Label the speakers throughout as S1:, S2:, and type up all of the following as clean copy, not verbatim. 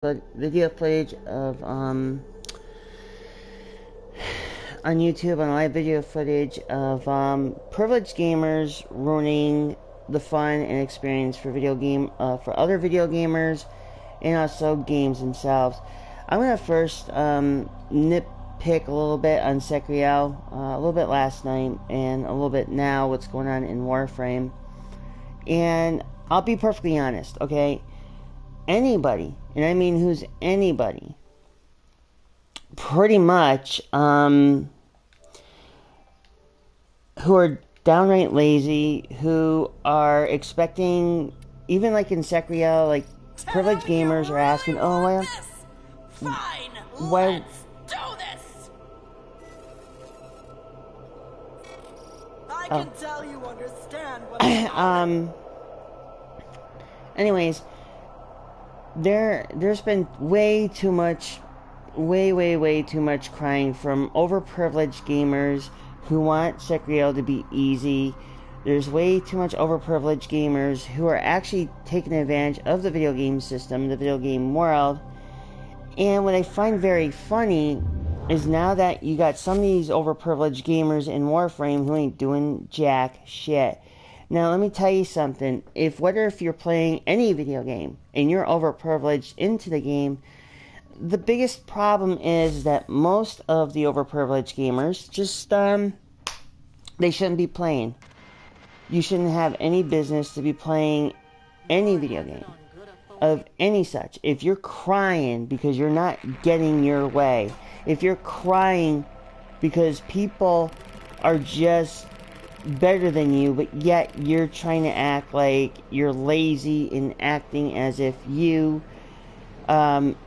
S1: video footage of on YouTube, on live video footage of privileged gamers ruining the fun and experience for for other video gamers and also games themselves. I'm gonna first nitpick a little bit on Sekiro, a little bit last night and a little bit now what's going on in Warframe, and I'll be perfectly honest, okay? Anybody, and I mean who's anybody, pretty much, who are downright lazy, who are expecting, even like in Sekiro, like privileged gamers are asking, oh, well,
S2: fine,
S1: why,
S2: let's do this. I can tell you understand what
S1: anyways, there's been way too much, way too much crying from overprivileged gamers who want Sekiro to be easy. There's way too much overprivileged gamers who are actually taking advantage of the video game system, the video game world. And what I find very funny is now that you got some of these overprivileged gamers in Warframe who ain't doing jack shit. Now, let me tell you something. Whether if you're playing any video game and you're overprivileged into the game, the biggest problem is that most of the overprivileged gamers just, they shouldn't be playing. You shouldn't have any business to be playing any video game of any such. If you're crying because you're not getting your way, if you're crying because people are just better than you, but yet you're trying to act like you're lazy and acting as if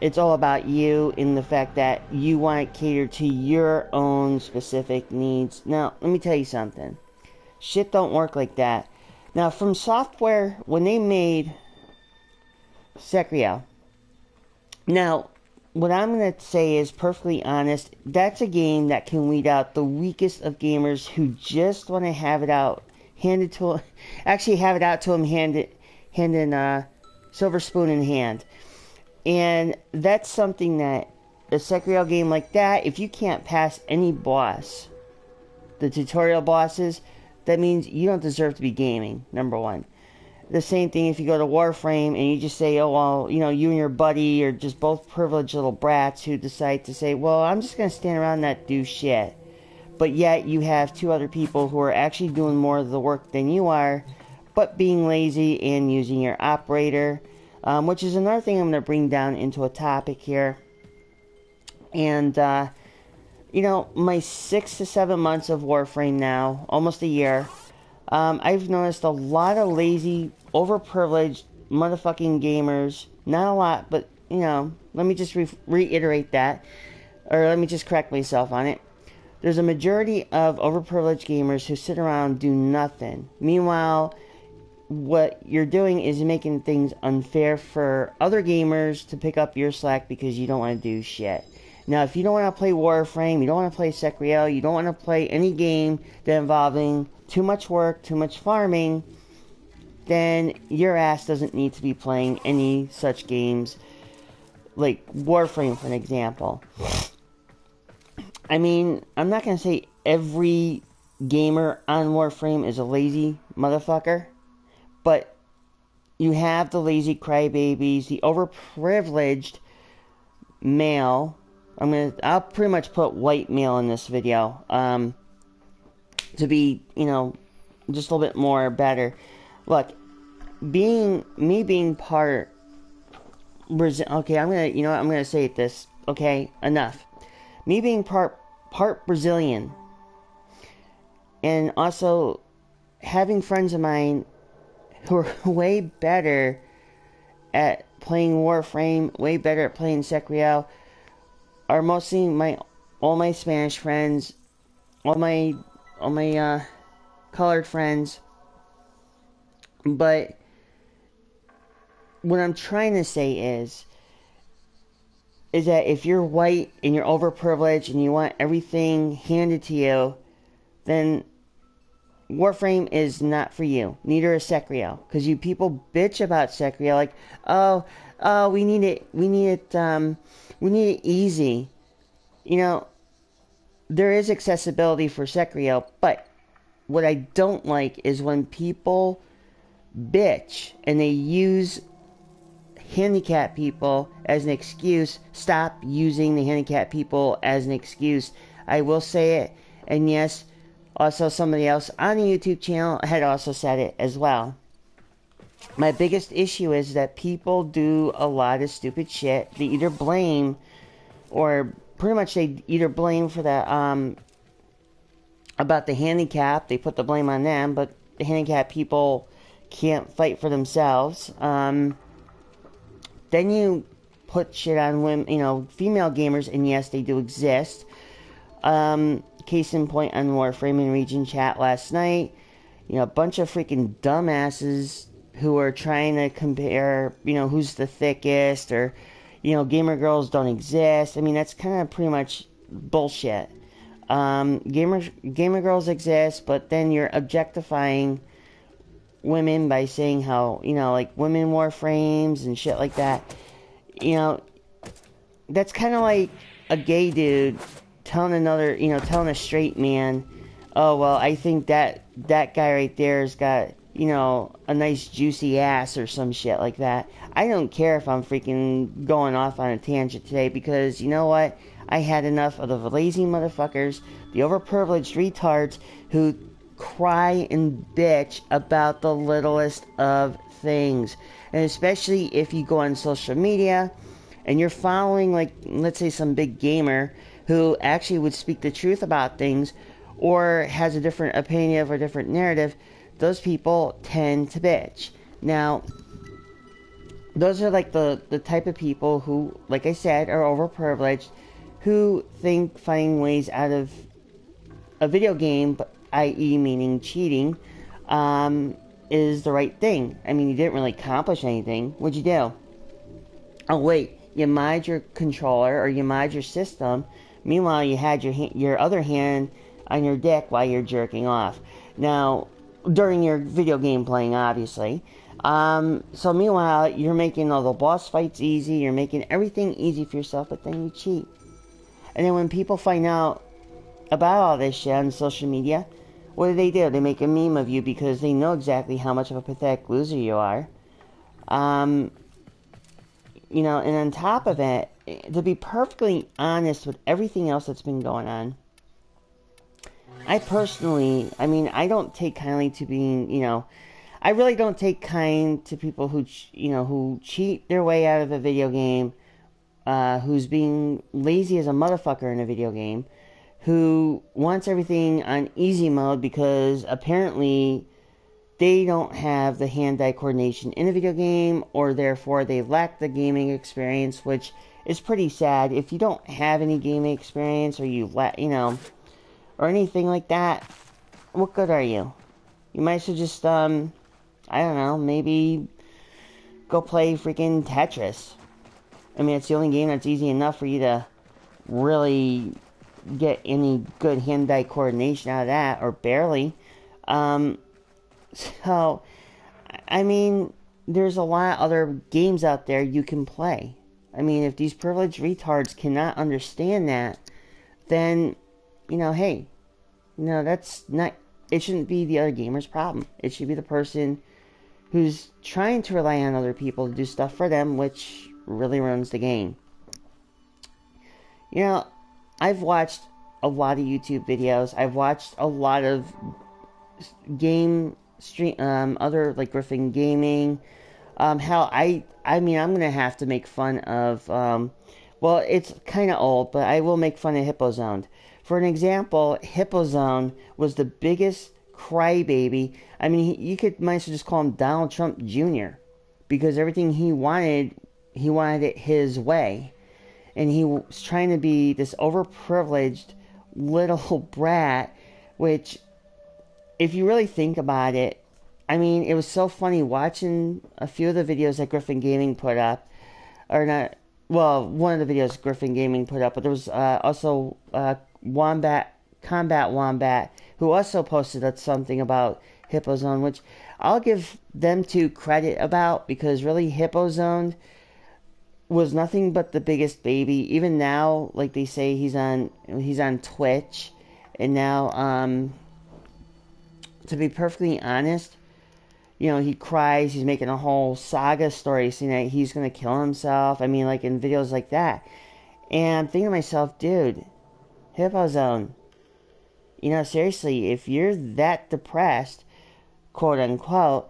S1: it's all about you in the fact that you want to cater to your own specific needs. Now, let me tell you something. Shit don't work like that. Now, From Software, when they made Sekiro, now, what I'm going to say is perfectly honest, that's a game that can weed out the weakest of gamers who just want to have it out, handed to, actually have it out to them, hand in silver spoon in hand. And that's something that a Sekiro game like that, if you can't pass any boss, the tutorial bosses, that means you don't deserve to be gaming, number one. The same thing if you go to Warframe and you just say, oh, well, you and your buddy are just both privileged little brats who decide to say, well, I'm just going to stand around and not do shit. But yet you have two other people who are actually doing more of the work than you are, but being lazy and using your operator, which is another thing I'm going to bring down into a topic here. And, my 6 to 7 months of Warframe now, almost a year, I've noticed a lot of lazy, overprivileged motherfucking gamers. Not a lot, but, let me just reiterate that. Or let me just correct myself on it. There's a majority of overprivileged gamers who sit around and do nothing. Meanwhile, what you're doing is making things unfair for other gamers to pick up your slack because you don't want to do shit. Now, if you don't want to play Warframe, you don't want to play Sekiro, you don't want to play any game that involving too much work, too much farming, then your ass doesn't need to be playing any such games like Warframe, for an example. I mean, I'm not going to say every gamer on Warframe is a lazy motherfucker, but you have the lazy crybabies, the overprivileged male. I'll pretty much put white male in this video, to be, just a little bit more better. Look, being part Brazil. Okay, I'm gonna say this. Okay, enough. Me being part Brazilian, and also having friends of mine who are way better at playing Warframe, way better at playing Sekiro, are mostly all my Spanish friends, all my colored friends. But what I'm trying to say is that if you're white and you're overprivileged and you want everything handed to you, then Warframe is not for you. Neither is Sekiro. Because you people bitch about Sekiro like, oh, oh, we need it easy. You know, there is accessibility for Sekiro, but what I don't like is when people bitch and they use handicapped people as an excuse. Stop using the handicapped people as an excuse. I will say it, and yes, also somebody else on the YouTube channel had also said it as well. My biggest issue is that people do a lot of stupid shit. They either blame, or pretty much they either blame for the about the handicap. They put the blame on them, but the handicapped people can't fight for themselves. Then you put shit on women, you know, female gamers, and yes, they do exist. Case in point on Warframe and Region chat last night, you know, a bunch of freaking dumbasses who are trying to compare, you know, who's the thickest, or, you know, gamer girls don't exist. I mean, that's kind of pretty much bullshit. Gamer girls exist, but then you're objectifying women by saying how, you know, like women Warframes and shit like that. You know, that's kind of like a gay dude telling another, you know, telling a straight man, oh, well, I think that guy right there's got, you know, a nice juicy ass or some shit like that. I don't care if I'm freaking going off on a tangent today, because you know what? I had enough of the lazy motherfuckers, the overprivileged retards who cry and bitch about the littlest of things. And especially if you go on social media and you're following, like, let's say some big gamer who actually would speak the truth about things, or has a different opinion or a different narrative, those people tend to bitch. Now, those are like the type of people who, like I said, are overprivileged, who think finding ways out of a video game, i.e. meaning cheating, is the right thing. I mean, you didn't really accomplish anything. What'd you do? Oh, wait, you mod your controller, or you mod your system. Meanwhile, you had your other hand on your dick while you're jerking off. Now, during your video game playing, obviously. So meanwhile, you're making all the boss fights easy, you're making everything easy for yourself, but then you cheat. And then when people find out about all this shit on social media, what do? They make a meme of you because they know exactly how much of a pathetic loser you are. You know, and on top of it, to be perfectly honest with everything else that's been going on, I personally, I mean, I don't take kindly to being, you know, I really don't take kind to people who, you know, who cheat their way out of a video game, who's being lazy as a motherfucker in a video game, who wants everything on easy mode because apparently they don't have the hand-eye coordination in a video game, or therefore they lack the gaming experience, which is pretty sad. If you don't have any gaming experience, or you know, or anything like that, what good are you? You might as well just, I don't know, maybe go play freaking Tetris. I mean, it's the only game that's easy enough for you to really get any good hand-eye coordination out of that, or barely. So, I mean, there's a lot of other games out there you can play. I mean, if these privileged retards cannot understand that, then, you know, hey, you know, that's not, it shouldn't be the other gamer's problem. It should be the person who's trying to rely on other people to do stuff for them, which really ruins the game. You know, I've watched a lot of YouTube videos. I've watched a lot of game stream, other, like Griffin Gaming. Hell, I mean, I'm gonna have to make fun of, well, it's kind of old, but I will make fun of HippoZone. For an example, HippoZone was the biggest crybaby. I mean, you might as well just call him Donald Trump Jr. because everything he wanted it his way. And he was trying to be this overprivileged little brat, which, if you really think about it, I mean, it was so funny watching a few of the videos that Griffin Gaming put up. Or not, well, one of the videos Griffin Gaming put up, but there was also Combat Wombat, who also posted something about HippoZone, which I'll give them two credit about, because really HippoZone, was nothing but the biggest baby. Even now, like they say, he's on Twitch, and now, to be perfectly honest, he cries. He's making a whole saga story saying that he's gonna kill himself. I mean, like in videos like that, and I'm thinking to myself, dude, Hippozone, seriously, if you're that depressed, quote unquote,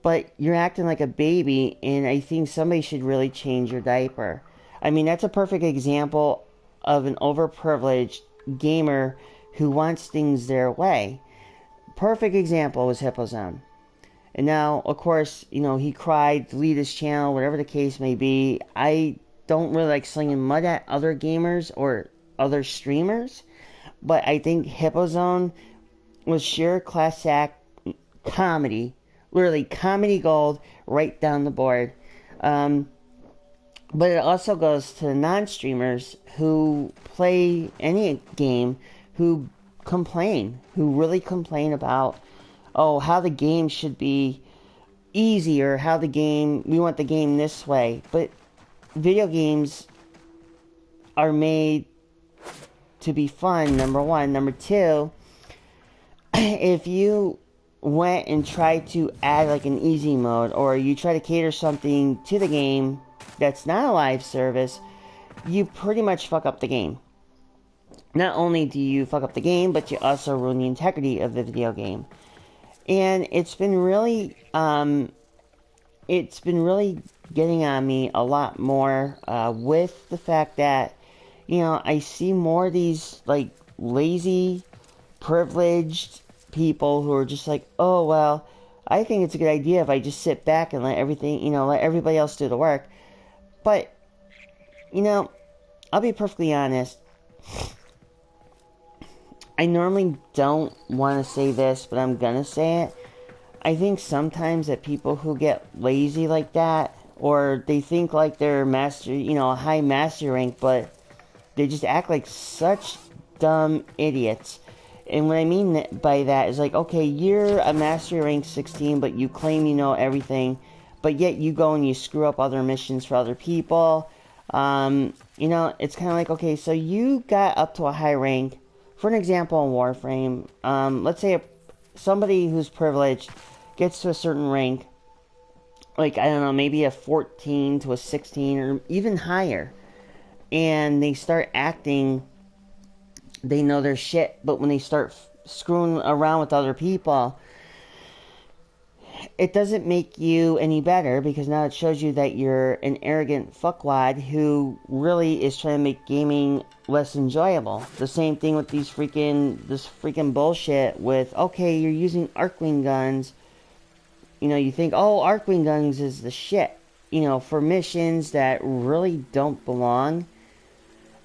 S1: but you're acting like a baby, and I think somebody should really change your diaper. I mean, that's a perfect example of an overprivileged gamer who wants things their way. Perfect example was Hippozone. And now, of course, he cried, deleted his channel, whatever the case may be. I don't really like slinging mud at other gamers or other streamers, but I think Hippozone was sheer class act comedy, literally comedy gold right down the board. But it also goes to the non-streamers who play any game who really complain about, oh, how the game should be easy, or how we want the game this way. But video games are made to be fun, number one. Number two, if you went and tried to add like an easy mode, or you try to cater something to the game that's not a live service, you pretty much fuck up the game. Not only do you fuck up the game, but you also ruin the integrity of the video game. And it's been really getting on me a lot more with the fact that, I see more of these like lazy, privileged people who are just like, oh, well, I think it's a good idea if I just sit back and let everybody else do the work. But, I'll be perfectly honest. I normally don't want to say this, but I'm gonna say it. I think sometimes that people who get lazy like that, or they think like they're master, a high master rank, but they just act like such dumb idiots. And what I mean by that is like, okay, you're a master rank 16, but you claim you know everything, but yet you go and you screw up other missions for other people. It's kind of like, okay, so you got up to a high rank. For an example, in Warframe, let's say somebody who's privileged gets to a certain rank, like, I don't know, maybe a 14 to a 16 or even higher, and they start acting, they know their shit, but when they start screwing around with other people, it doesn't make you any better, because now it shows you that you're an arrogant fuckwad who really is trying to make gaming less enjoyable. The same thing with this freaking bullshit with, okay, you're using Arcwing guns. You think, oh, Arcwing guns is the shit, for missions that really don't belong.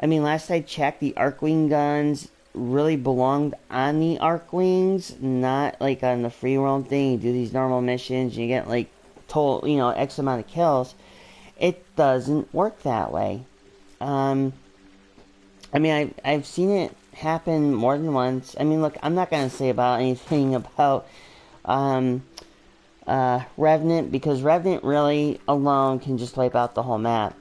S1: I mean, last I checked, the Arcwing guns really belonged on the Arcwings, not like on the free roam thing. You do these normal missions, you get like total, X amount of kills. It doesn't work that way. I mean, I've seen it happen more than once. I mean, look, I'm not gonna say about anything about Revenant, because Revenant really alone can just wipe out the whole map.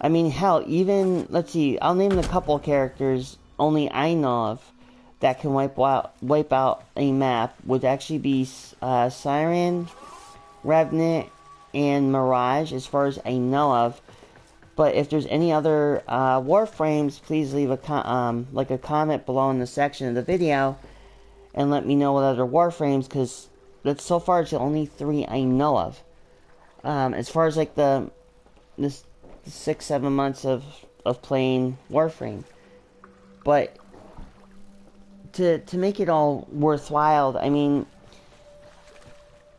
S1: I mean, hell, even, let's see, I'll name a couple characters only I know of that can wipe out a map. Would actually be Siren, Revenant, and Mirage, as far as I know of. But if there's any other Warframes, please leave a comment below in the section of the video and let me know what other Warframes, because that's so far it's the only 3 I know of. As far as like this 6-7 months of playing Warframe. But to make it all worthwhile, I mean,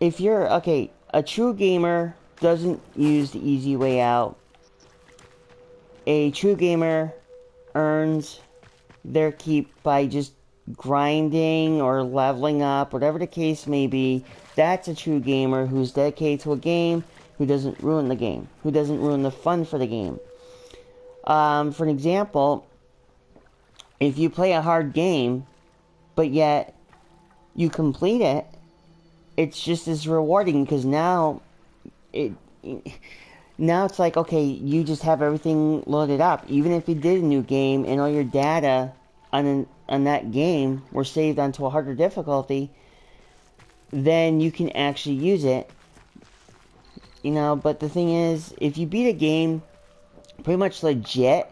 S1: if you're, okay, a true gamer doesn't use the easy way out. A true gamer earns their keep by just grinding or leveling up, whatever the case may be. That's a true gamer who's dedicated to a game, who doesn't ruin the game, who doesn't ruin the fun for the game. For an example, if you play a hard game, but yet you complete it, it's just as rewarding, because now Now it's like, okay, you just have everything loaded up. Even if you did a new game and all your data on that game were saved onto a harder difficulty, then you can actually use it. You know, but the thing is, if you beat a game pretty much legit,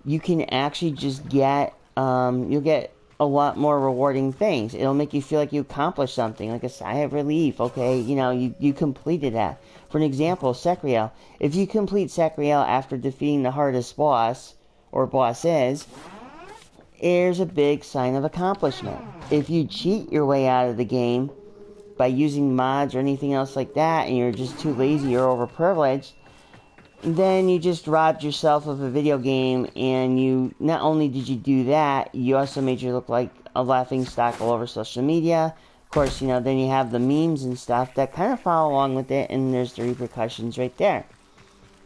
S1: you can actually just get, you'll get a lot more rewarding things. It'll make you feel like you accomplished something, like a sigh of relief. Okay, you know, you completed that. For an example, Sekiro. If you complete Sekiro after defeating the hardest boss, or bosses, there's a big sign of accomplishment. If you cheat your way out of the game by using mods or anything else like that, and you're just too lazy or overprivileged, then you just robbed yourself of a video game, and you not only did you do that, you also made you look like a laughing stock all over social media. Of course, you know, then you have the memes and stuff that kind of follow along with it, and there's the repercussions right there.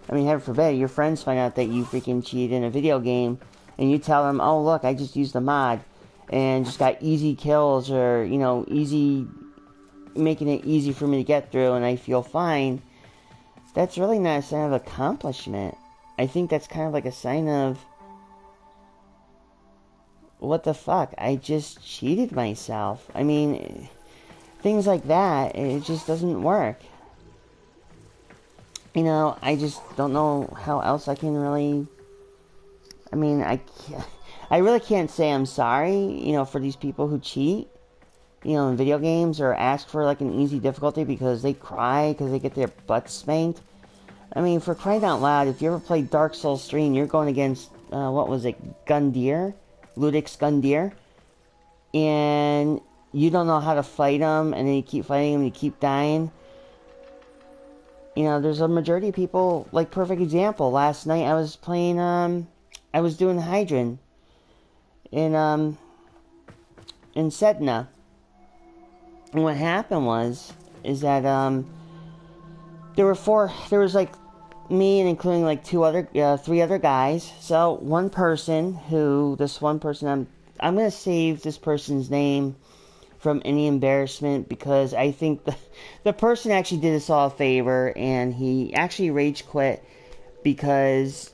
S1: I mean, heaven forbid, your friends find out that you freaking cheated in a video game, and you tell them, oh, look, I just used the mod, and just got easy kills, or, you know, making it easy for me to get through, and I feel fine. That's really not a sign of accomplishment. I think that's kind of like a sign of, what the fuck, I just cheated myself. I mean, things like that, it just doesn't work. You know, I just don't know how else I can really, I mean, I really can't say I'm sorry, you know, for these people who cheat, you know, in video games, or ask for like an easy difficulty because they cry because they get their butts spanked. I mean, for crying out loud, if you ever played Dark Souls 3 and you're going against, what was it, Gundyr? Ludwig's Gundyr? And you don't know how to fight him, and then you keep fighting him and you keep dying. You know, there's a majority of people, like, perfect example. Last night I was playing, I was doing Hydran in Sedna. And what happened is that, there was like me and including like three other guys. So one person I'm going to save this person's name from any embarrassment, because I think the person actually did us all a favor, and he actually rage quit because,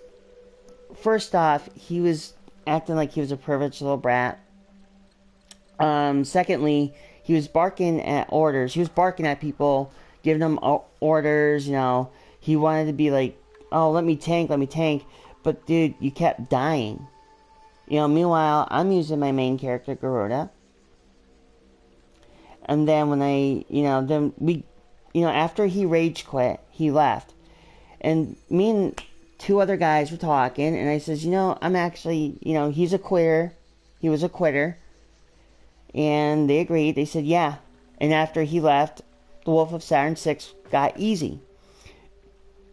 S1: first off, he was acting like he was a privileged little brat. Secondly, he was barking at orders. He was barking at people, giving them orders, you know. He wanted to be like, oh, let me tank. But, dude, you kept dying. You know, meanwhile, I'm using my main character, Garuda. And then after he rage quit, he left. And me and two other guys were talking, and I says, you know, I'm actually, you know, he's a quitter. He was a quitter. And they agreed. They said, yeah. And after he left, the Wolf of Saturn 6 got easy.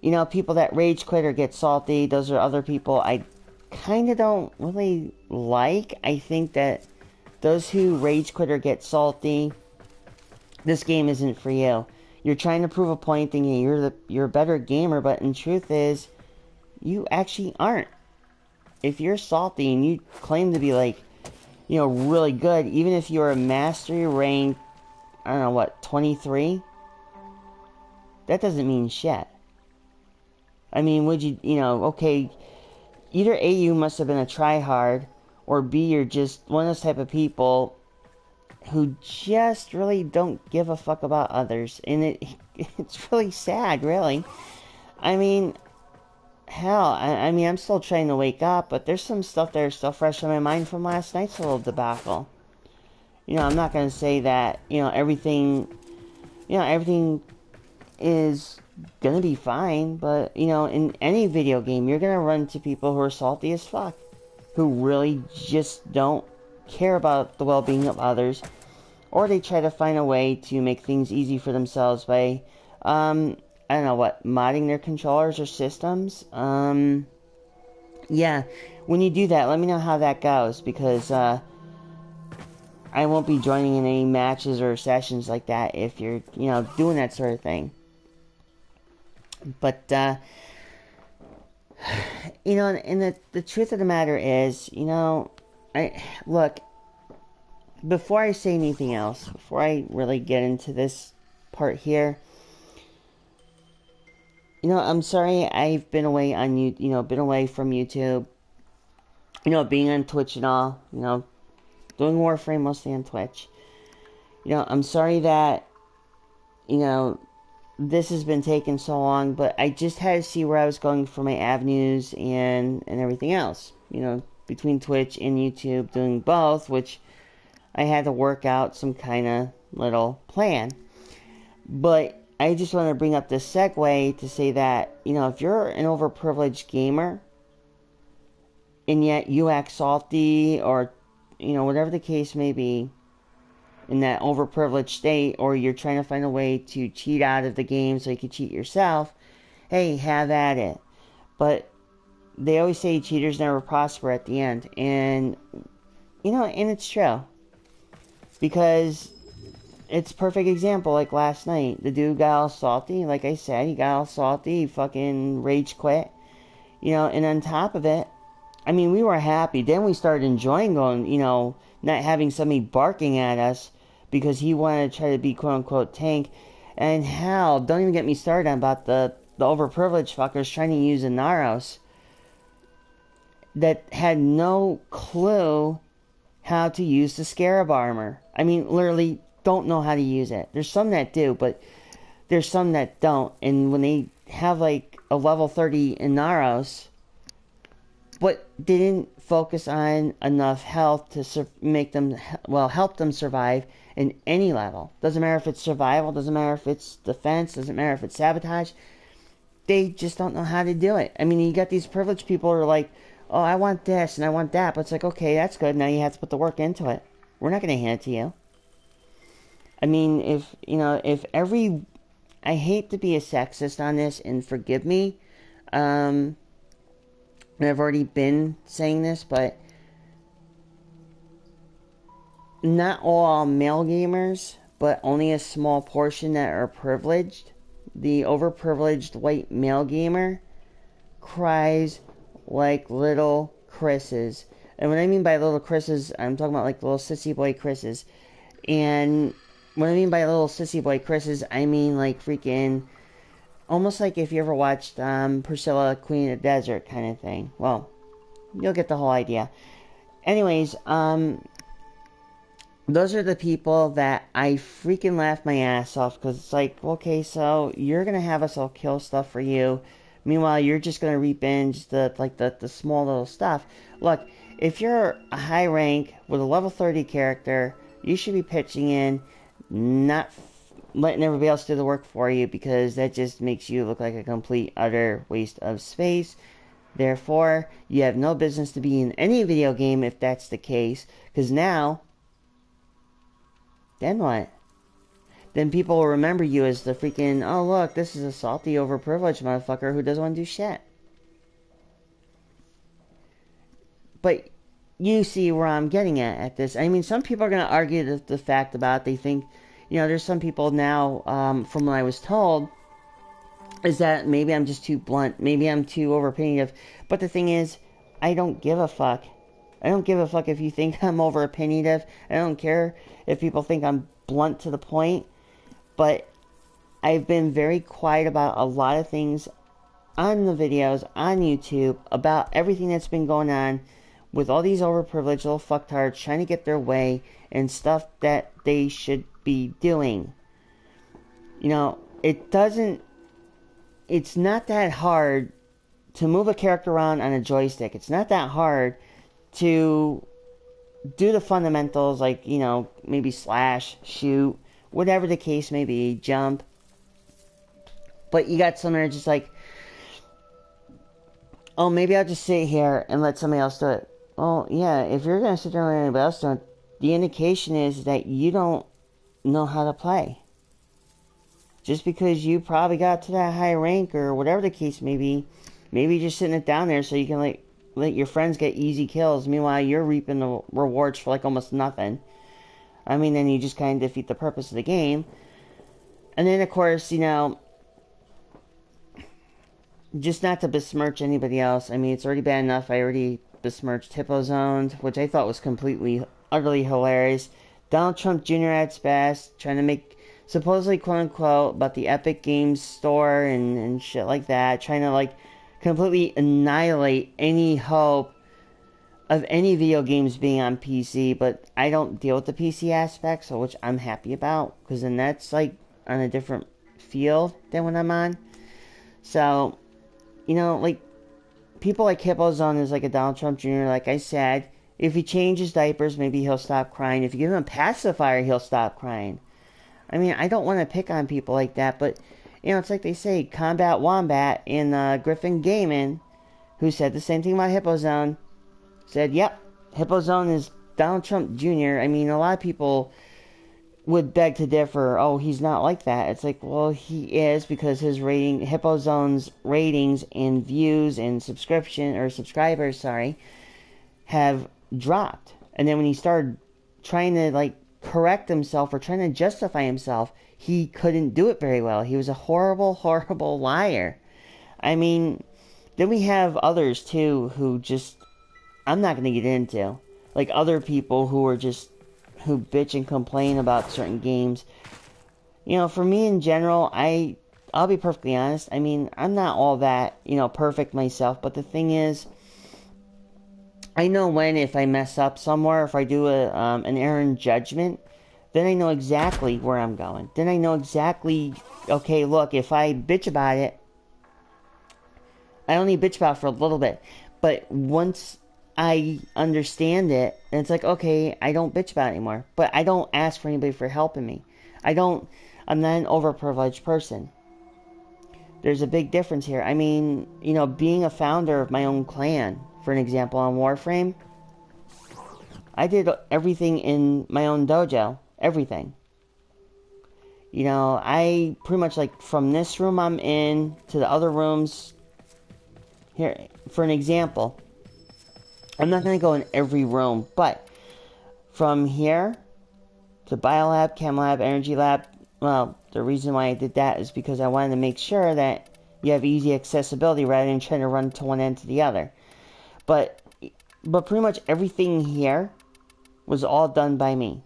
S1: You know, people that rage quit or get salty, those are other people I kind of don't really like. I think that those who rage quit or get salty, this game isn't for you. You're trying to prove a point, thinking you're a better gamer, but in truth is, you actually aren't. If you're salty and you claim to be like, you know, really good, even if you're a mastery rank, I don't know what, 23, that doesn't mean shit. I mean, okay, either A, you must have been a tryhard, or B, you're just one of those type of people who just really don't give a fuck about others. And it's really sad, really. I mean, hell, I mean, I'm still trying to wake up, but there's some stuff that are still fresh in my mind from last night's little debacle. You know, I'm not going to say that, everything is going to be fine, but, in any video game, you're going to run into people who are salty as fuck, who really just don't care about the well-being of others, or they try to find a way to make things easy for themselves by, I don't know what, modding their controllers or systems. Yeah, when you do that, let me know how that goes, because, I won't be joining in any matches or sessions like that if you're, doing that sort of thing. But, and the truth of the matter is, look, before I say anything else, before I really get into this part here, I'm sorry I've been away on been away from YouTube. Being on Twitch and all. Doing Warframe mostly on Twitch. I'm sorry that, this has been taking so long, but I just had to see where I was going for my avenues and everything else. Between Twitch and YouTube, doing both, which I had to work out some kind of little plan. But I just want to bring up this segue to say that, if you're an overprivileged gamer, and yet you act salty, or, whatever the case may be, in that overprivileged state, or you're trying to find a way to cheat out of the game so you can cheat yourself, hey, have at it. But they always say cheaters never prosper at the end. And, and it's true. Because it's a perfect example, like last night. The dude got all salty. Like I said, he got all salty. He fucking rage quit. And on top of it, I mean, we were happy. Then we started enjoying going, not having somebody barking at us because he wanted to try to be quote-unquote tank. And hell, don't even get me started about the overprivileged fuckers trying to use a Naros that had no clue how to use the Scarab armor. I mean, literally don't know how to use it. There's some that do, but there's some that don't. And when they have like a level 30 in Naros, but didn't focus on enough health to make them, help them survive in any level. Doesn't matter if it's survival, doesn't matter if it's defense, doesn't matter if it's sabotage. They just don't know how to do it. I mean, you got these privileged people who are like, oh, I want this and I want that. But it's like, okay, that's good. Now you have to put the work into it. We're not going to hand it to you. I mean, I hate to be a sexist on this, and forgive me. And I've already been saying this, but not all male gamers, but only a small portion that are privileged. The overprivileged white male gamer cries like little Chris's. And what I mean by little Chris's, I'm talking about like little sissy boy Chris's. And what I mean by little sissy boy Chris's, I mean like freaking, almost like if you ever watched Priscilla, Queen of the Desert kind of thing. Well, you'll get the whole idea. Anyways, those are the people that I freaking laugh my ass off, because it's like, okay, so you're going to have us all kill stuff for you. Meanwhile, you're just going to re-binge the small little stuff. Look, if you're a high rank with a level 30 character, you should be pitching in, not letting everybody else do the work for you, because that just makes you look like a complete, utter waste of space. Therefore, you have no business to be in any video game if that's the case, because now, then what? Then people will remember you as the freaking, oh look, this is a salty, overprivileged motherfucker who doesn't want to do shit. But you see where I'm getting at this. I mean, some people are going to argue the fact about, they think, there's some people now, from what I was told, is that maybe I'm just too blunt, maybe I'm too over-opinionative. But the thing is, I don't give a fuck. I don't give a fuck if you think I'm over-opinionative. I don't care if people think I'm blunt to the point. But I've been very quiet about a lot of things on the videos, on YouTube, about everything that's been going on with all these overprivileged little fucktards trying to get their way and stuff that they should be doing. It's not that hard to move a character around on a joystick. It's not that hard to do the fundamentals, like, maybe slash, shoot, whatever the case may be, jump. But you got some that are just like, oh, maybe I'll just sit here and let somebody else do it. Well, yeah, if you're going to sit there and let anybody else do it, the indication is that you don't know how to play. Just because you probably got to that high rank or whatever the case may be, maybe you're just sitting it down there so you can let your friends get easy kills. Meanwhile, you're reaping the rewards for like almost nothing. I mean, then you just kind of defeat the purpose of the game. And then, of course, just not to besmirch anybody else. I mean, it's already bad enough. I already besmirched Hippozoned, which I thought was completely, utterly hilarious. Donald Trump Jr. at its best, trying to make supposedly, quote unquote, about the Epic Games Store and shit like that, trying to like completely annihilate any hope of any video games being on PC. But I don't deal with the PC aspect, so which I'm happy about, because then that's like on a different field than when I'm on. So, you know, like people like Hippozone is like a Donald Trump Jr. Like I said, if he changes diapers, maybe he'll stop crying. If you give him a pacifier, he'll stop crying. I mean, I don't want to pick on people like that, but, you know, it's like they say, Combat Wombat in Griffin Gaming, who said the same thing about Hippozone, said, yep, Hippozone is Donald Trump Jr. I mean, a lot of people would beg to differ. Oh, he's not like that. It's like, well, he is, because his Hippozone's ratings and views and subscribers, have dropped. And then when he started trying to like correct himself or trying to justify himself, he couldn't do it very well. He was a horrible, horrible liar. I mean, then we have others too who just, I'm not going to get into, like other people who bitch and complain about certain games. You know, for me in general, I'll be perfectly honest. I mean, I'm not all that, you know, perfect myself, but the thing is, I know when, if I mess up somewhere, if I do an error in judgment, then I know exactly where I'm going. Then I know exactly, okay, look, if I bitch about it, I only bitch about it for a little bit. But once I understand it, and it's like, okay, I don't bitch about it anymore. But I don't ask for anybody for helping me. I'm not an overprivileged person. There's a big difference here. I mean, you know, being a founder of my own clan, for an example, on Warframe, I did everything in my own dojo. Everything. You know, I pretty much, like, from this room I'm in to the other rooms. Here, for an example, I'm not going to go in every room, but from here to Biolab, Chem Lab, Energy Lab, well, the reason why I did that is because I wanted to make sure that you have easy accessibility rather than trying to run to one end to the other. But pretty much everything here was all done by me.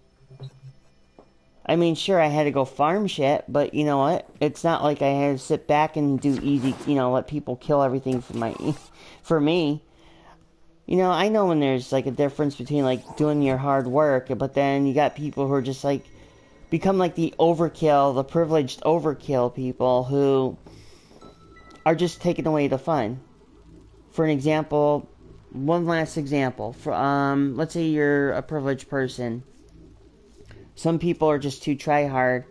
S1: I mean, sure, I had to go farm shit, but you know what? It's not like I had to sit back and do easy, you know, let people kill everything for me. You know, I know when there's like a difference between like doing your hard work, but then you got people who are just like, become like the overkill, the privileged overkill people who are just taking away the fun. For an example, one last example. Let's say you're a privileged person. Some people are just too try-hard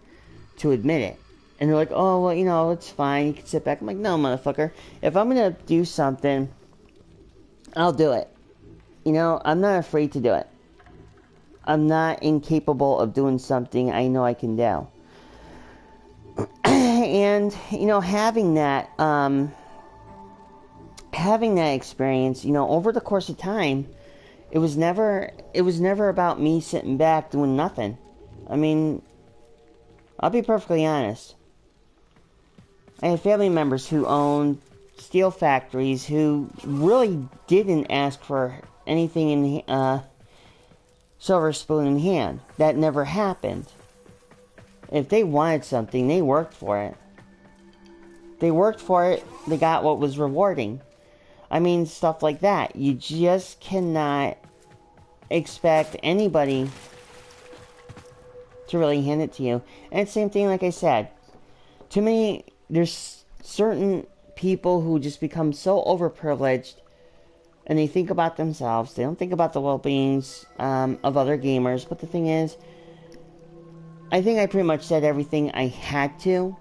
S1: to admit it. And they're like, oh, well, you know, it's fine. You can sit back. I'm like, no, motherfucker. If I'm going to do something, I'll do it. You know, I'm not afraid to do it. I'm not incapable of doing something I know I can do. And, you know, having that experience, you know, over the course of time, it was never about me sitting back doing nothing. I mean, I'll be perfectly honest. I had family members who owned steel factories who really didn't ask for anything in silver spoon in hand. That never happened. If they wanted something, they worked for it. They worked for it, they got what was rewarding. I mean, stuff like that. You just cannot expect anybody to really hand it to you. And same thing, like I said, there's certain people who just become so overprivileged and they think about themselves. They don't think about the well-beings of other gamers. But the thing is, I think I pretty much said everything I had to.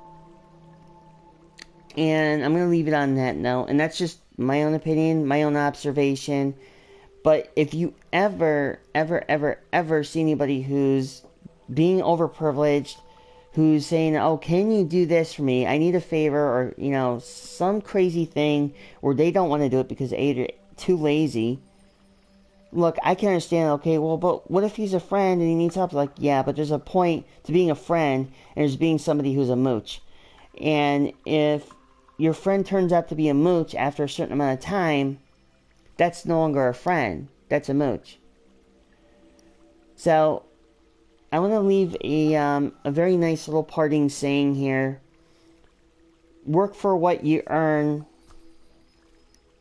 S1: And I'm going to leave it on that note. And that's just my own opinion, my own observation. But if you ever see anybody who's being overprivileged, who's saying, oh, can you do this for me? I need a favor, or, you know, some crazy thing where they don't want to do it because they're too lazy. Look, I can understand, okay, well, but what if he's a friend and he needs help? Like, yeah, but there's a point to being a friend and there's being somebody who's a mooch. And if your friend turns out to be a mooch after a certain amount of time, that's no longer a friend. That's a mooch. So, I want to leave a very nice little parting saying here. Work for what you earn,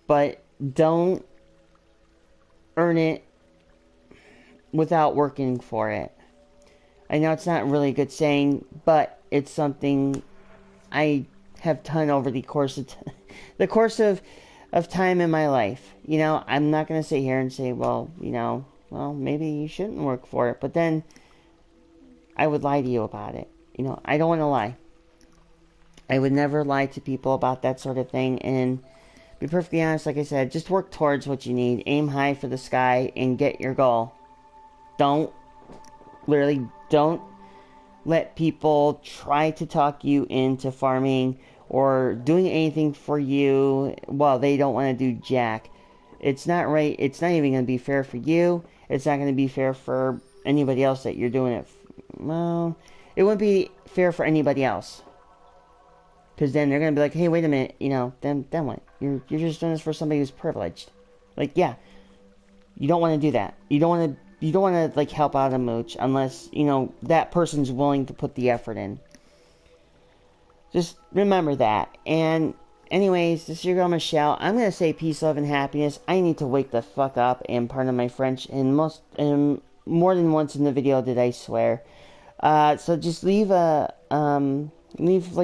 S1: but don't earn it without working for it. I know it's not really a good saying, but it's something I have done over the course of time in my life. You know, I'm not going to sit here and say, well, maybe you shouldn't work for it, but then I would lie to you about it. You know, I don't want to lie. I would never lie to people about that sort of thing, and be perfectly honest, like I said, just work towards what you need. Aim high for the sky and get your goal. Don't let people try to talk you into farming or doing anything for you while they don't want to do jack. It's not right. It's not even going to be fair for you. It's not going to be fair for anybody else that you're doing it. Well, it wouldn't be fair for anybody else. Because then they're going to be like, hey, wait a minute, then what? You're just doing this for somebody who's privileged. Like, yeah, you don't want to do that. You don't want to, like, help out a mooch unless, that person's willing to put the effort in. Just remember that. And anyways, this is your girl Michelle. I'm going to say peace, love, and happiness. I need to wake the fuck up, and pardon my French, and more than once in the video did I swear. So just leave like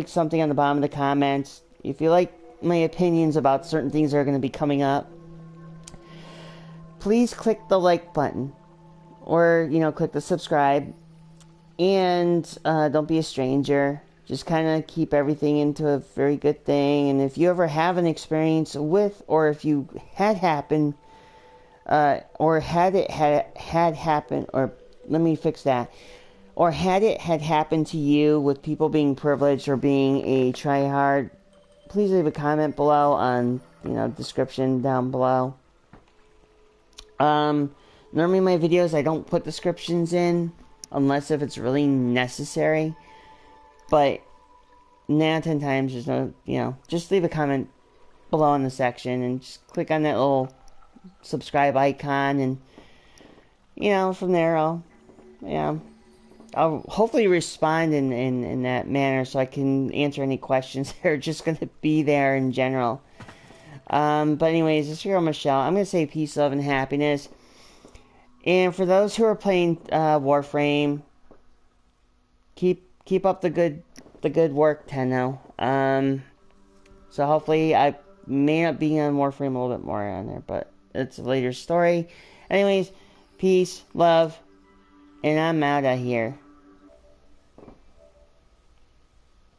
S1: something on the bottom of the comments. If you like my opinions about certain things that are going to be coming up, please click the like button. Or, click the subscribe. And don't be a stranger. Just kind of keep everything into a very good thing. And if you ever have an experience with, or if you had happened, or had it had happened, or let me fix that. Or had it had happened to you with people being privileged or being a tryhard, please leave a comment below on, description down below. Normally my videos, I don't put descriptions in unless if it's really necessary. But 9 out of 10 times, there's no, just leave a comment below in the section and just click on that little subscribe icon, and, from there I'll hopefully respond in that manner so I can answer any questions that are just going to be there in general. But anyways, this is your girl Michelle. I'm going to say peace, love, and happiness. And for those who are playing Warframe, keep up the good work, Tenno. So hopefully I may not be on Warframe a little bit more on there, but it's a later story. Anyways, peace, love, and I'm out of here.